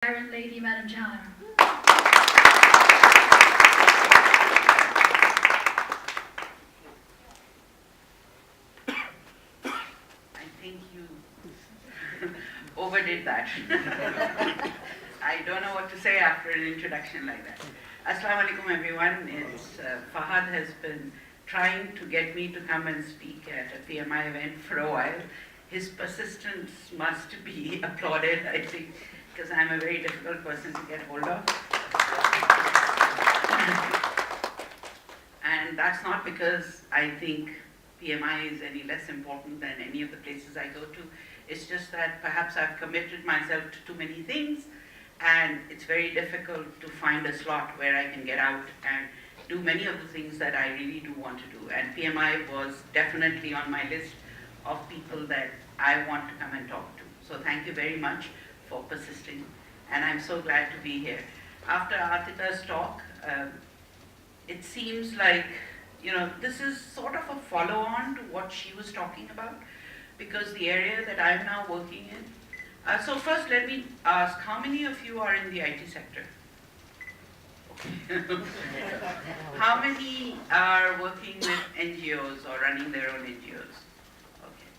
Iron Lady, Madam Jhana. I think you overdid that. I don't know what to say after an introduction like that. Assalamu alaikum everyone. Fahad has been trying to get me to come and speak at a PMI event for a while. His persistence must be applauded, I think, because I'm a very difficult person to get hold of. And that's not because I think PMI is any less important than any of the places I go to. It's just that perhaps I've committed myself to too many things, and it's very difficult to find a slot where I can get out and do many of the things that I really do want to do. And PMI was definitely on my list of people that I want to come and talk to. So thank you very much for persisting, and I'm so glad to be here. After Atika's talk, it seems like, this is sort of a follow-on to what she was talking about, because the area that I'm now working in. So first let me ask, how many of you are in the IT sector? Okay. How many are working with NGOs or running their own NGOs? Okay.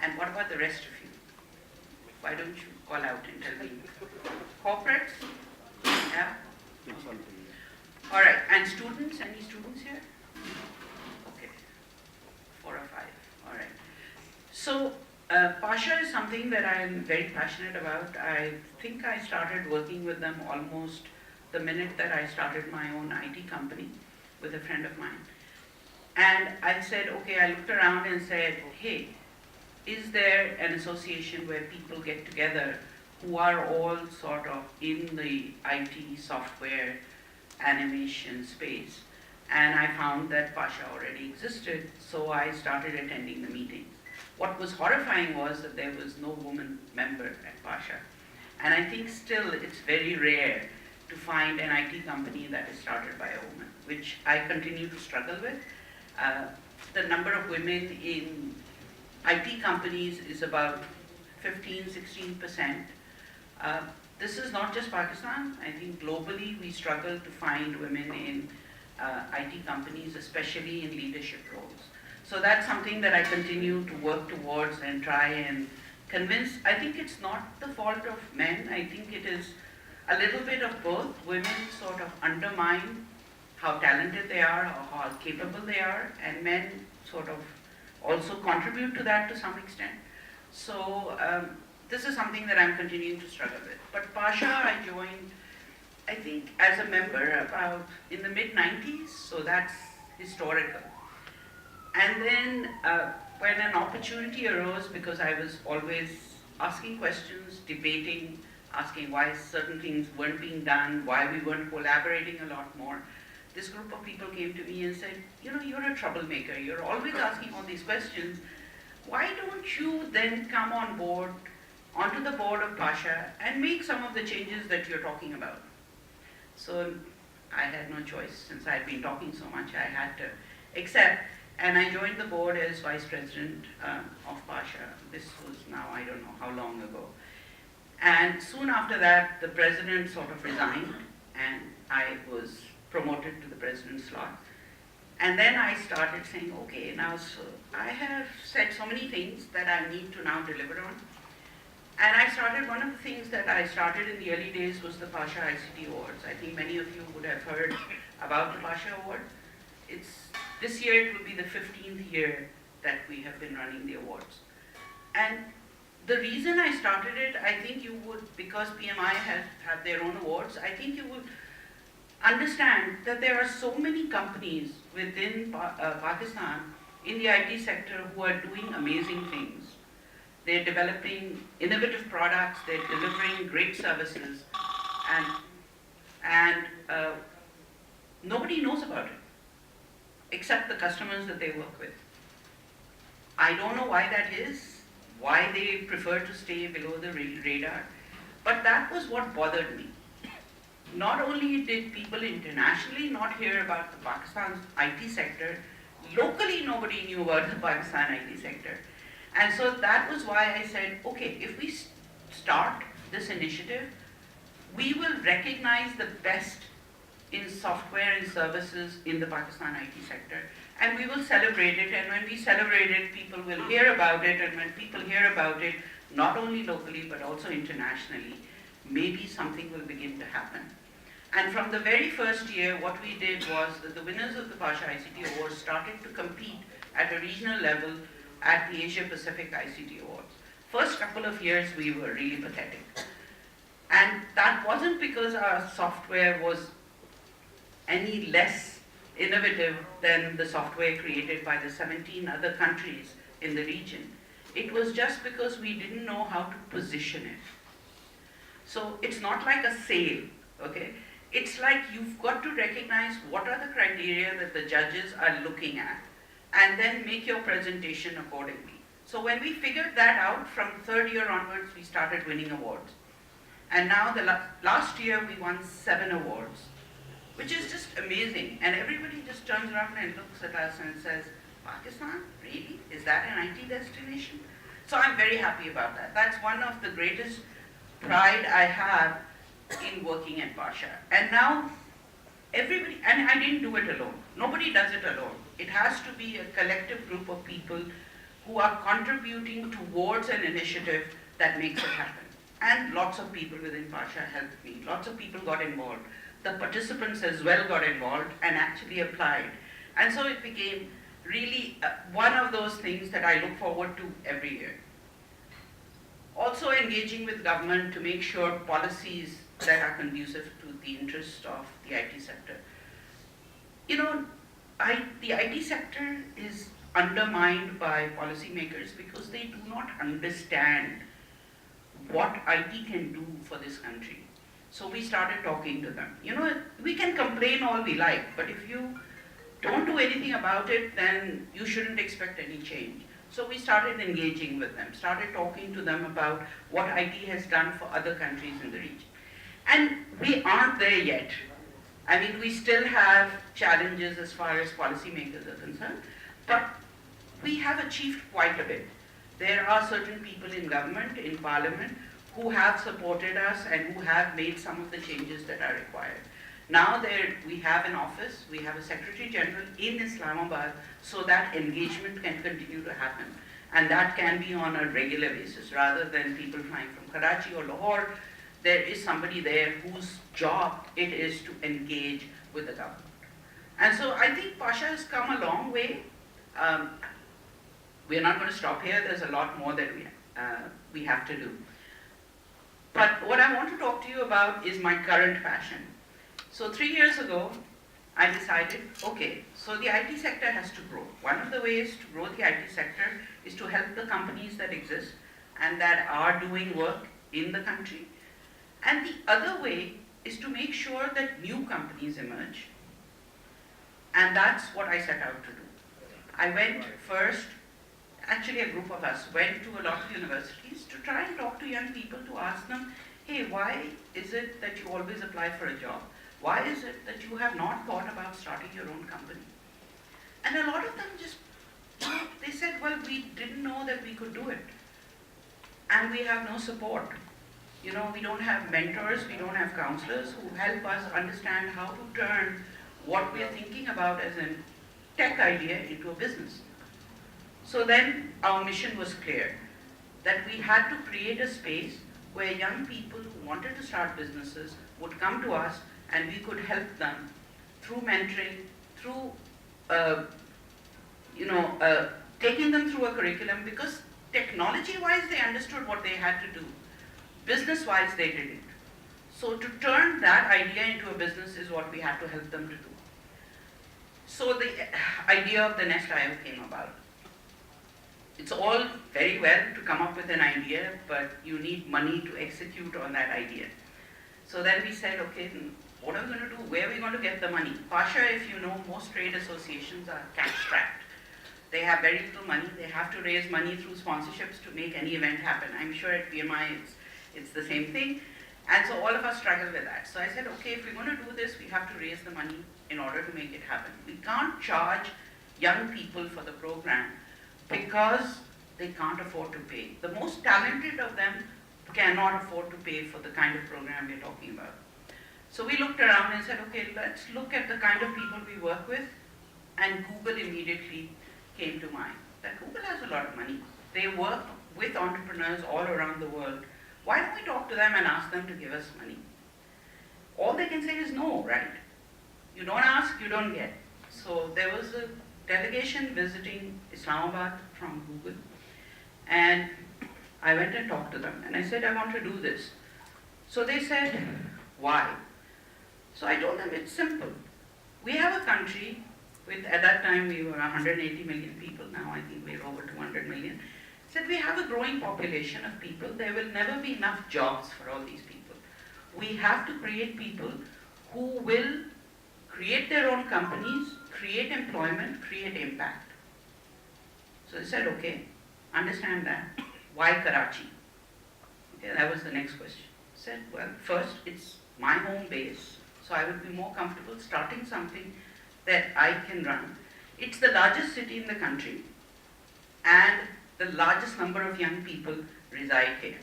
And what about the rest of you? Why don't you call out and tell me? Corporates? Yeah? All right, and students? Any students here? Okay, 4 or 5, all right. So, Pasha is something that I'm very passionate about. I think I started working with them almost the minute that I started my own IT company with a friend of mine. And I said, okay, I looked around and said, hey, is there an association where people get together who are all sort of in the IT software animation space? And I found that Pasha already existed, so I started attending the meetings. What was horrifying was that there was no woman member at Pasha. And I think still it's very rare to find an IT company that is started by a woman, which I continue to struggle with. The number of women in IT companies is about 15–16%. This is not just Pakistan. I think globally we struggle to find women in IT companies, especially in leadership roles. So that's something that I continue to work towards and try and convince. I think it's not the fault of men. I think it is a little bit of both. Women sort of undermine how talented they are or how capable they are, and men sort of also contribute to that to some extent. So this is something that I'm continuing to struggle with. But Pasha, I joined, I think, as a member about in the mid-90s, so that's historical. And then when an opportunity arose, because I was always asking questions, debating, asking why certain things weren't being done, why we weren't collaborating a lot more, this group of people came to me and said, you're a troublemaker, you're always asking all these questions. Why don't you then come on board, onto the board of Pasha, and make some of the changes that you're talking about? So I had no choice. Since I'd been talking so much, I had to accept. And I joined the board as vice president of Pasha. This was now, I don't know how long ago. And soon after that, the president sort of resigned, and I was promoted to the president's slot. And then I started saying, okay, now so I have said so many things that I need to now deliver on. And I started, one of the things that I started in the early days was the Pasha ICT Awards. I think many of you would have heard about the Pasha Award. This year it will be the 15th year that we have been running the awards. And the reason I started it, I think you would, because PMI have their own awards, I think you would understand that there are so many companies within Pakistan in the IT sector who are doing amazing things. They're developing innovative products, they're delivering great services, and nobody knows about it, except the customers that they work with. I don't know why that is, why they prefer to stay below the radar, but that was what bothered me. Not only did people internationally not hear about the Pakistan's IT sector, locally nobody knew about the Pakistan IT sector. And so that was why I said, okay, if we start this initiative, we will recognize the best in software and services in the Pakistan IT sector, and we will celebrate it, and when we celebrate it, people will hear about it, and when people hear about it, not only locally but also internationally, maybe something will begin to happen. And from the very first year, what we did was that the winners of the Pasha ICT Awards started to compete at a regional level at the Asia Pacific ICT Awards. First couple of years, we were really pathetic. And that wasn't because our software was any less innovative than the software created by the 17 other countries in the region. It was just because we didn't know how to position it. So it's not like a sale, okay? It's like you've got to recognize what are the criteria that the judges are looking at, and then make your presentation accordingly. So when we figured that out, from third year onwards, we started winning awards. And now the last year, we won 7 awards, which is just amazing. And everybody just turns around and looks at us and says, Pakistan, really? Is that an IT destination? So I'm very happy about that. That's one of the greatest pride I have in working at Pasha. And now everybody, and I didn't do it alone. Nobody does it alone. It has to be a collective group of people who are contributing towards an initiative that makes it happen. And lots of people within Pasha helped me. Lots of people got involved. The participants as well got involved and actually applied. And so it became really one of those things that I look forward to every year. Also engaging with government to make sure policies that are conducive to the interests of the IT sector. You know, the IT sector is undermined by policymakers because they do not understand what IT can do for this country. So we started talking to them. You know, we can complain all we like, but if you don't do anything about it, then you shouldn't expect any change. So we started engaging with them, started talking to them about what IT has done for other countries in the region. And we aren't there yet. I mean, we still have challenges as far as policymakers are concerned, but we have achieved quite a bit. There are certain people in government, in parliament, who have supported us and who have made some of the changes that are required. Now we have an office, we have a Secretary General in Islamabad, so that engagement can continue to happen. And that can be on a regular basis, rather than people flying from Karachi or Lahore. There is somebody there whose job it is to engage with the government. And so I think Pasha has come a long way. We're not going to stop here. There's a lot more that we have to do. But what I want to talk to you about is my current passion. So 3 years ago, I decided, okay, so the IT sector has to grow. One of the ways to grow the IT sector is to help the companies that exist and that are doing work in the country. And the other way is to make sure that new companies emerge. And that's what I set out to do. I went first, actually a group of us went to a lot of universities to try and talk to young people to ask them, hey, why is it that you always apply for a job? Why is it that you have not thought about starting your own company? And a lot of them just, they said, well, we didn't know that we could do it. And we have no support. You know, we don't have mentors, we don't have counselors who help us understand how to turn what we are thinking about as a tech idea into a business. So then our mission was clear, that we had to create a space where young people who wanted to start businesses would come to us and we could help them through mentoring, through taking them through a curriculum, because technology-wise they understood what they had to do. Business-wise they didn't. So to turn that idea into a business is what we had to help them to do. So the idea of the Nest.io came about. It's all very well to come up with an idea, but you need money to execute on that idea. So then we said, okay, what are we going to do? Where are we going to get the money? Pasha, if you know, most trade associations are cash-strapped. They have very little money. They have to raise money through sponsorships to make any event happen. I'm sure at PMI it's the same thing. And so all of us struggle with that. So I said, okay, if we're going to do this, we have to raise the money in order to make it happen. We can't charge young people for the program because they can't afford to pay. The most talented of them cannot afford to pay for the kind of program we're talking about. So we looked around and said, okay, let's look at the kind of people we work with, and Google immediately came to mind. That Google has a lot of money. They work with entrepreneurs all around the world. Why don't we talk to them and ask them to give us money? All they can say is no, right? You don't ask, you don't get. So there was a delegation visiting Islamabad from Google, and I went and talked to them, and I said, I want to do this. So they said, why? So I told them, it's simple. We have a country with, at that time we were 180 million people, now I think we're over 200 million. Said we have a growing population of people, there will never be enough jobs for all these people. We have to create people who will create their own companies, create employment, create impact. So they said, okay, understand that. Why Karachi? Okay, that was the next question. I said, well, first, it's my home base, so I would be more comfortable starting something that I can run. It's the largest city in the country, and the largest number of young people reside here.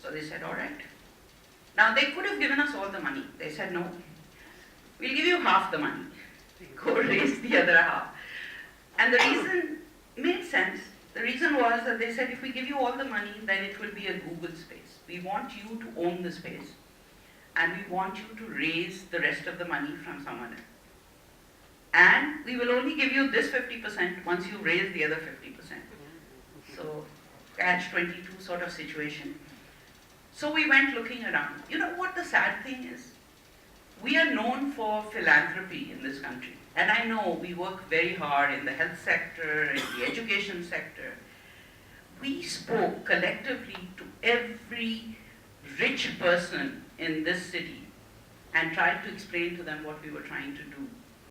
So they said, all right. Now they could have given us all the money. They said, no, we'll give you half the money. Go raise the other half. And the reason made sense. The reason was that they said, if we give you all the money, then it will be a Google space. We want you to own the space, and we want you to raise the rest of the money from someone else. And we will only give you this 50% once you raise the other 50%. So, catch-22 sort of situation. So we went looking around. You know what the sad thing is? We are known for philanthropy in this country. And I know we work very hard in the health sector, in the education sector. We spoke collectively to every rich person in this city and tried to explain to them what we were trying to do.